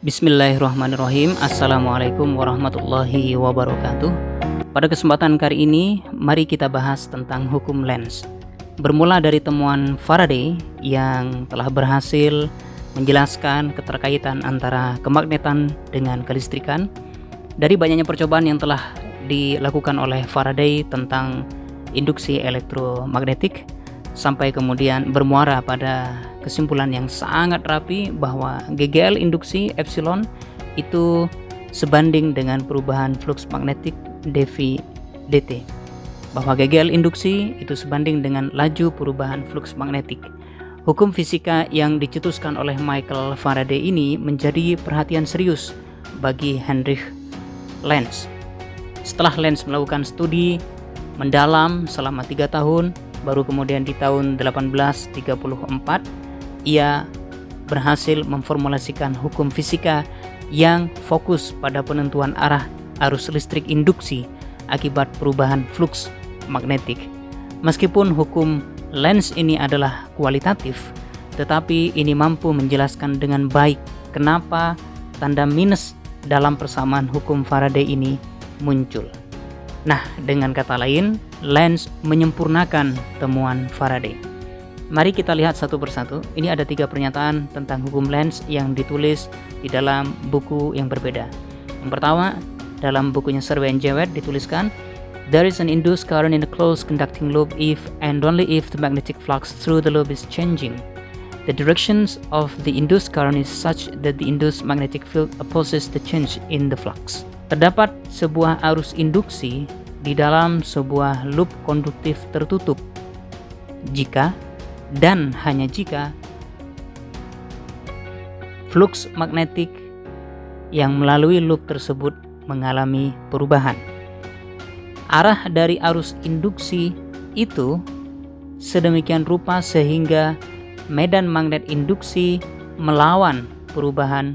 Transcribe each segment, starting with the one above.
Bismillahirrahmanirrahim. Assalamualaikum warahmatullahi wabarakatuh. Pada kesempatan kali ini, mari kita bahas tentang hukum Lenz. Bermula dari temuan Faraday yang telah berhasil menjelaskan keterkaitan antara kemagnetan dengan kelistrikan. Dari banyaknya percobaan yang telah dilakukan oleh Faraday tentang induksi elektromagnetik, sampai kemudian bermuara pada kesimpulan yang sangat rapi bahwa GGL induksi epsilon itu sebanding dengan perubahan flux magnetik dV dt, bahwa GGL induksi itu sebanding dengan laju perubahan flux magnetik. Hukum fisika yang dicetuskan oleh Michael Faraday ini menjadi perhatian serius bagi Heinrich Lenz. Setelah Lenz melakukan studi mendalam selama 3 tahun, baru kemudian di tahun 1834 ia berhasil memformulasikan hukum fisika yang fokus pada penentuan arah arus listrik induksi akibat perubahan flux magnetik. Meskipun hukum Lenz ini adalah kualitatif, tetapi ini mampu menjelaskan dengan baik kenapa tanda minus dalam persamaan hukum Faraday ini muncul. Nah, dengan kata lain, Lenz menyempurnakan temuan Faraday. Mari kita lihat satu persatu. Ini ada 3 pernyataan tentang hukum Lenz yang ditulis di dalam buku yang berbeda. Yang pertama, dalam bukunya Survey and Jewett dituliskan, "There is an induced current in a closed conducting loop if and only if the magnetic flux through the loop is changing. The directions of the induced current is such that the induced magnetic field opposes the change in the flux." Terdapat sebuah arus induksi di dalam sebuah loop konduktif tertutup jika dan hanya jika flux magnetik yang melalui loop tersebut mengalami perubahan. Arah dari arus induksi itu sedemikian rupa sehingga medan magnet induksi melawan perubahan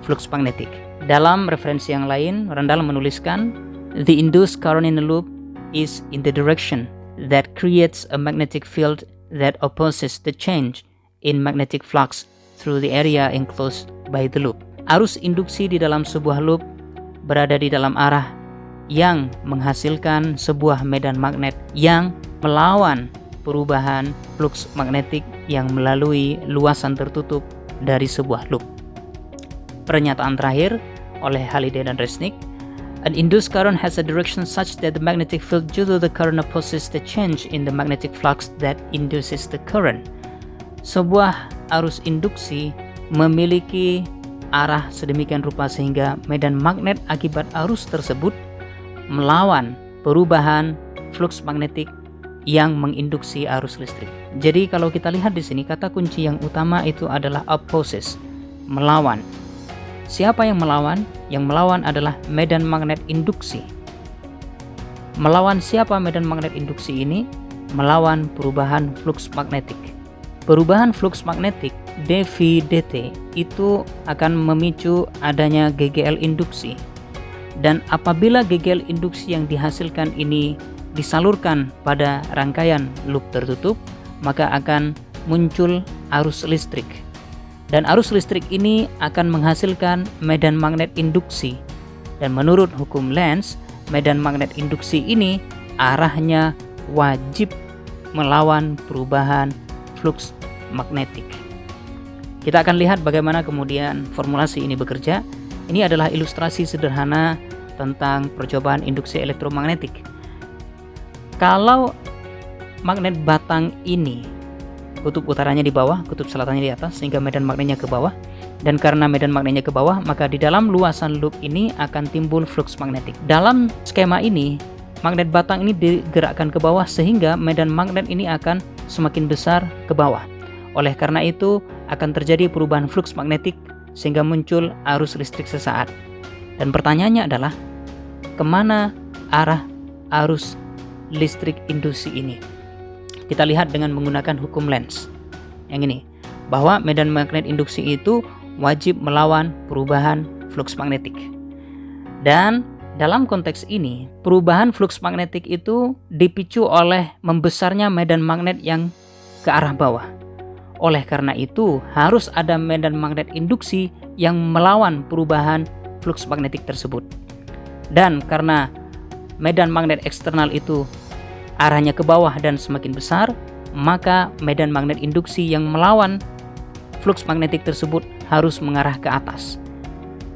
flux magnetik. Dalam referensi yang lain, Randall menuliskan, "The induced current in a loop is in the direction that creates a magnetic field that opposes the change in magnetic flux through the area enclosed by the loop." Arus induksi di dalam sebuah loop berada di dalam arah yang menghasilkan sebuah medan magnet yang melawan perubahan flux magnetik yang melalui luasan tertutup dari sebuah loop. Pernyataan terakhir oleh Halliday dan Resnick, "An induced current has a direction such that the magnetic field due to the current opposes the change in the magnetic flux that induces the current." Sebuah arus induksi memiliki arah sedemikian rupa sehingga medan magnet akibat arus tersebut melawan perubahan flux magnetik yang menginduksi arus listrik. Jadi kalau kita lihat di sini, kata kunci yang utama itu adalah opposes, melawan. Siapa yang melawan? Yang melawan adalah medan magnet induksi. Melawan siapa medan magnet induksi ini? Melawan perubahan flux magnetik. Perubahan flux magnetik dV dt itu akan memicu adanya GGL induksi. Dan apabila GGL induksi yang dihasilkan ini disalurkan pada rangkaian loop tertutup, maka akan muncul arus listrik. Dan arus listrik ini akan menghasilkan medan magnet induksi. Dan menurut hukum Lenz, medan magnet induksi ini arahnya wajib melawan perubahan flux magnetik. Kita akan lihat bagaimana kemudian formulasi ini bekerja. Ini adalah ilustrasi sederhana tentang percobaan induksi elektromagnetik. Kalau magnet batang ini kutub utaranya di bawah, kutub selatannya di atas, sehingga medan magnetnya ke bawah. Dan karena medan magnetnya ke bawah, maka di dalam luasan loop ini akan timbul flux magnetik. Dalam skema ini, magnet batang ini digerakkan ke bawah sehingga medan magnet ini akan semakin besar ke bawah. Oleh karena itu, akan terjadi perubahan flux magnetik sehingga muncul arus listrik sesaat. Dan pertanyaannya adalah, kemana arah arus listrik induksi ini? Kita lihat dengan menggunakan hukum Lenz yang ini, bahwa medan magnet induksi itu wajib melawan perubahan flux magnetik. Dan dalam konteks ini, perubahan flux magnetik itu dipicu oleh membesarnya medan magnet yang ke arah bawah. Oleh karena itu, harus ada medan magnet induksi yang melawan perubahan flux magnetik tersebut. Dan karena medan magnet eksternal itu arahnya ke bawah dan semakin besar, maka medan magnet induksi yang melawan flux magnetik tersebut harus mengarah ke atas.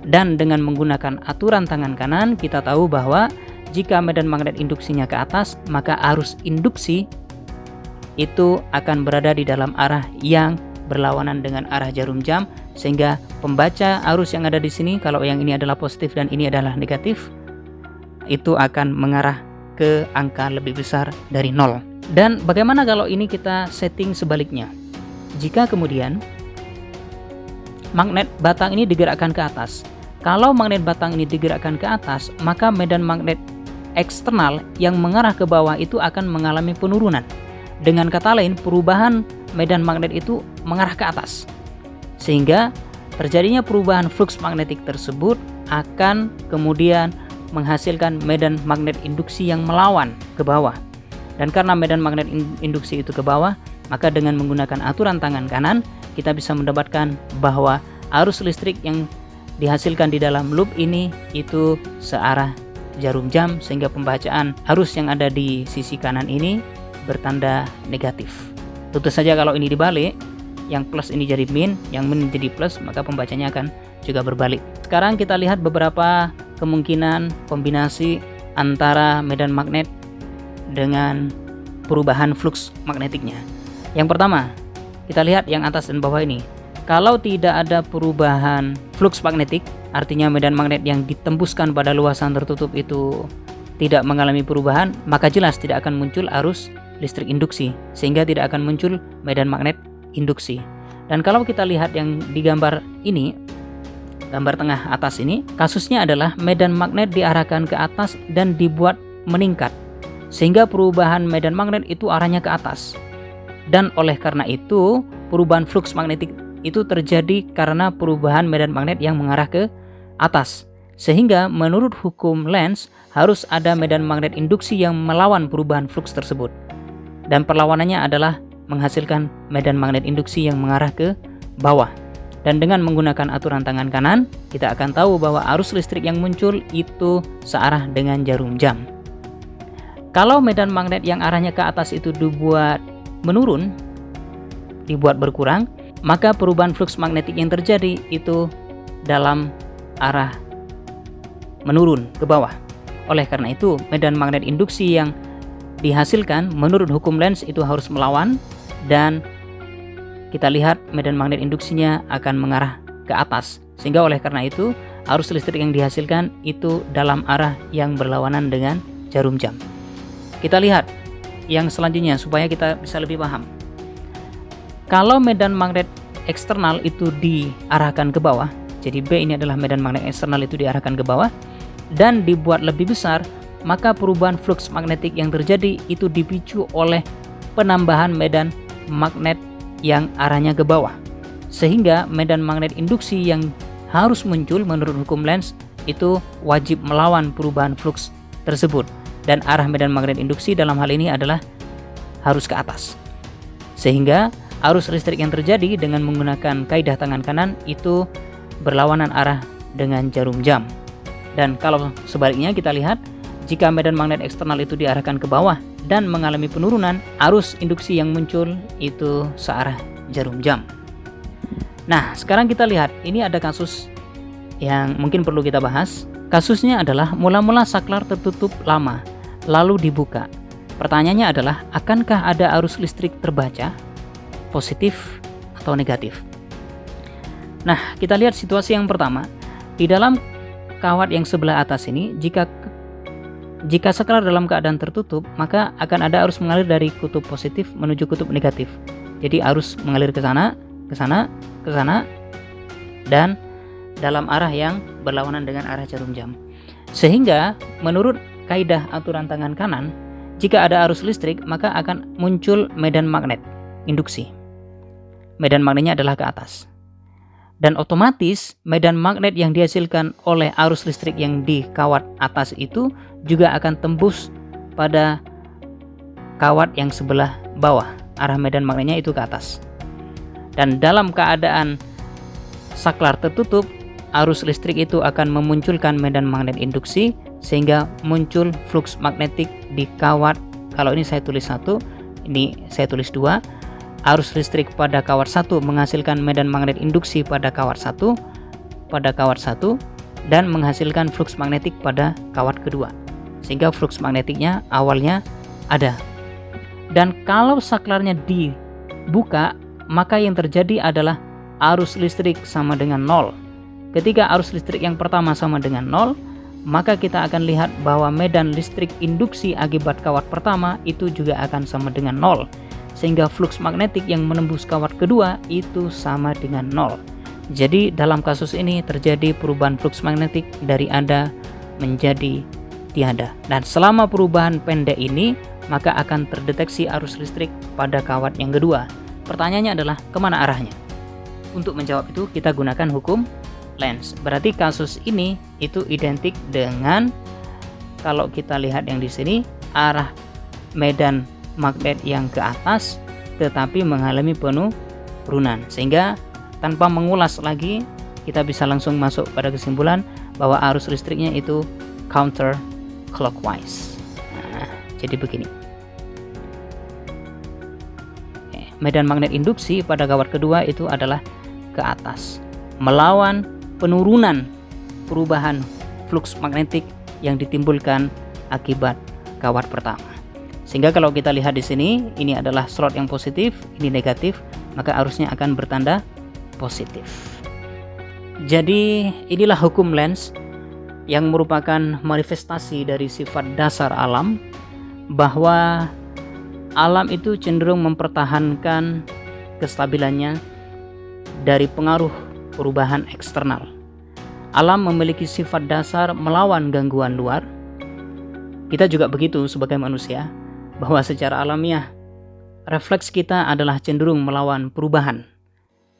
Dan dengan menggunakan aturan tangan kanan, kita tahu bahwa jika medan magnet induksinya ke atas, maka arus induksi itu akan berada di dalam arah yang berlawanan dengan arah jarum jam, sehingga pembaca arus yang ada di sini, kalau yang ini adalah positif dan ini adalah negatif, itu akan mengarah ke angka lebih besar dari 0. Dan bagaimana kalau ini kita setting sebaliknya? Jika kemudian magnet batang ini digerakkan ke atas, kalau magnet batang ini digerakkan ke atas, maka medan magnet eksternal yang mengarah ke bawah itu akan mengalami penurunan. Dengan kata lain, perubahan medan magnet itu mengarah ke atas, sehingga terjadinya perubahan flux magnetik tersebut akan kemudian menghasilkan medan magnet induksi yang melawan ke bawah. Dan karena medan magnet induksi itu ke bawah, maka dengan menggunakan aturan tangan kanan, kita bisa mendapatkan bahwa arus listrik yang dihasilkan di dalam loop ini itu searah jarum jam, sehingga pembacaan arus yang ada di sisi kanan ini bertanda negatif. Tentu saja kalau ini dibalik, yang plus ini jadi min, yang min jadi plus, maka pembacanya akan juga berbalik. Sekarang kita lihat beberapa kemungkinan kombinasi antara medan magnet dengan perubahan flux magnetiknya. Yang pertama, kita lihat yang atas dan bawah ini. Kalau tidak ada perubahan flux magnetik, artinya medan magnet yang ditembuskan pada luasan tertutup itu tidak mengalami perubahan, maka jelas tidak akan muncul arus listrik induksi, sehingga tidak akan muncul medan magnet induksi. Dan kalau kita lihat yang di gambar ini, gambar tengah atas ini, kasusnya adalah medan magnet diarahkan ke atas dan dibuat meningkat, sehingga perubahan medan magnet itu arahnya ke atas. Dan oleh karena itu, perubahan flux magnetik itu terjadi karena perubahan medan magnet yang mengarah ke atas. Sehingga menurut hukum Lenz harus ada medan magnet induksi yang melawan perubahan flux tersebut. Dan perlawanannya adalah menghasilkan medan magnet induksi yang mengarah ke bawah. Dan dengan menggunakan aturan tangan kanan, kita akan tahu bahwa arus listrik yang muncul itu searah dengan jarum jam. Kalau medan magnet yang arahnya ke atas itu dibuat menurun, dibuat berkurang, maka perubahan flux magnetik yang terjadi itu dalam arah menurun ke bawah. Oleh karena itu, medan magnet induksi yang dihasilkan menurut hukum Lenz itu harus melawan, dan kita lihat medan magnet induksinya akan mengarah ke atas, sehingga oleh karena itu arus listrik yang dihasilkan itu dalam arah yang berlawanan dengan jarum jam. Kita lihat yang selanjutnya supaya kita bisa lebih paham. Kalau medan magnet eksternal itu diarahkan ke bawah, jadi B ini adalah medan magnet eksternal itu diarahkan ke bawah dan dibuat lebih besar, maka perubahan flux magnetik yang terjadi itu dipicu oleh penambahan medan magnet yang arahnya ke bawah. Sehingga medan magnet induksi yang harus muncul menurut hukum Lenz itu wajib melawan perubahan flux tersebut. Dan arah medan magnet induksi dalam hal ini adalah harus ke atas. Sehingga arus listrik yang terjadi dengan menggunakan kaidah tangan kanan itu berlawanan arah dengan jarum jam. Dan kalau sebaliknya kita lihat, jika medan magnet eksternal itu diarahkan ke bawah dan mengalami penurunan, arus induksi yang muncul itu searah jarum jam. Nah, sekarang kita lihat, ini ada kasus yang mungkin perlu kita bahas. Kasusnya adalah mula-mula saklar tertutup lama, lalu dibuka. Pertanyaannya adalah, akankah ada arus listrik terbaca, positif atau negatif? Nah, kita lihat situasi yang pertama. Di dalam kawat yang sebelah atas ini, jika saklar dalam keadaan tertutup, maka akan ada arus mengalir dari kutub positif menuju kutub negatif. Jadi arus mengalir ke sana, ke sana, ke sana, dan dalam arah yang berlawanan dengan arah jarum jam. Sehingga menurut kaidah aturan tangan kanan, jika ada arus listrik, maka akan muncul medan magnet induksi. Medan magnetnya adalah ke atas. Dan otomatis medan magnet yang dihasilkan oleh arus listrik yang di kawat atas itu juga akan tembus pada kawat yang sebelah bawah. Arah medan magnetnya itu ke atas. Dan dalam keadaan saklar tertutup, arus listrik itu akan memunculkan medan magnet induksi sehingga muncul flux magnetik di kawat. Kalau ini saya tulis 1, ini saya tulis 2. Arus listrik pada kawat 1 menghasilkan medan magnet induksi pada kawat 1 dan menghasilkan flux magnetik pada kawat kedua. Sehingga flux magnetiknya awalnya ada. Dan kalau saklarnya dibuka, maka yang terjadi adalah arus listrik sama dengan 0. Ketika arus listrik yang pertama sama dengan 0, maka kita akan lihat bahwa medan listrik induksi akibat kawat pertama itu juga akan sama dengan 0. Sehingga flux magnetik yang menembus kawat kedua itu sama dengan 0. Jadi dalam kasus ini terjadi perubahan flux magnetik dari ada menjadi tiada. Dan selama perubahan pendek ini, maka akan terdeteksi arus listrik pada kawat yang kedua. Pertanyaannya adalah kemana arahnya? Untuk menjawab itu kita gunakan hukum Lenz. Berarti kasus ini itu identik dengan, kalau kita lihat yang di sini, arah medan magnet yang ke atas tetapi mengalami penurunan. Sehingga tanpa mengulas lagi, kita bisa langsung masuk pada kesimpulan bahwa arus listriknya itu counter clockwise. Nah, jadi begini. Medan magnet induksi pada kawat kedua itu adalah ke atas, melawan penurunan perubahan flux magnetik yang ditimbulkan akibat kawat pertama. Sehingga kalau kita lihat di sini, ini adalah slot yang positif, ini negatif, maka arusnya akan bertanda positif. Jadi inilah hukum Lenz yang merupakan manifestasi dari sifat dasar alam, bahwa alam itu cenderung mempertahankan kestabilannya dari pengaruh perubahan eksternal. Alam memiliki sifat dasar melawan gangguan luar. Kita juga begitu sebagai manusia, bahwa secara alamiah refleks kita adalah cenderung melawan perubahan.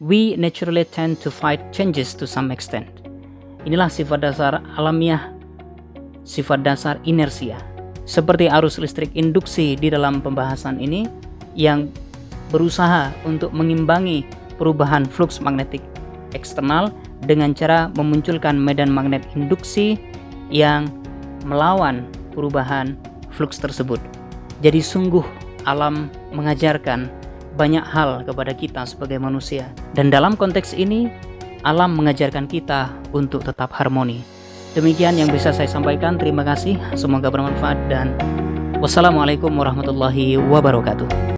We naturally tend to fight changes to some extent. Inilah sifat dasar alamiah, sifat dasar inersia. Seperti arus listrik induksi di dalam pembahasan ini yang berusaha untuk mengimbangi perubahan flux magnetik eksternal dengan cara memunculkan medan magnet induksi yang melawan perubahan flux tersebut. Jadi sungguh alam mengajarkan banyak hal kepada kita sebagai manusia. Dan dalam konteks ini, alam mengajarkan kita untuk tetap harmoni. Demikian yang bisa saya sampaikan. Terima kasih. Semoga bermanfaat dan wassalamualaikum warahmatullahi wabarakatuh.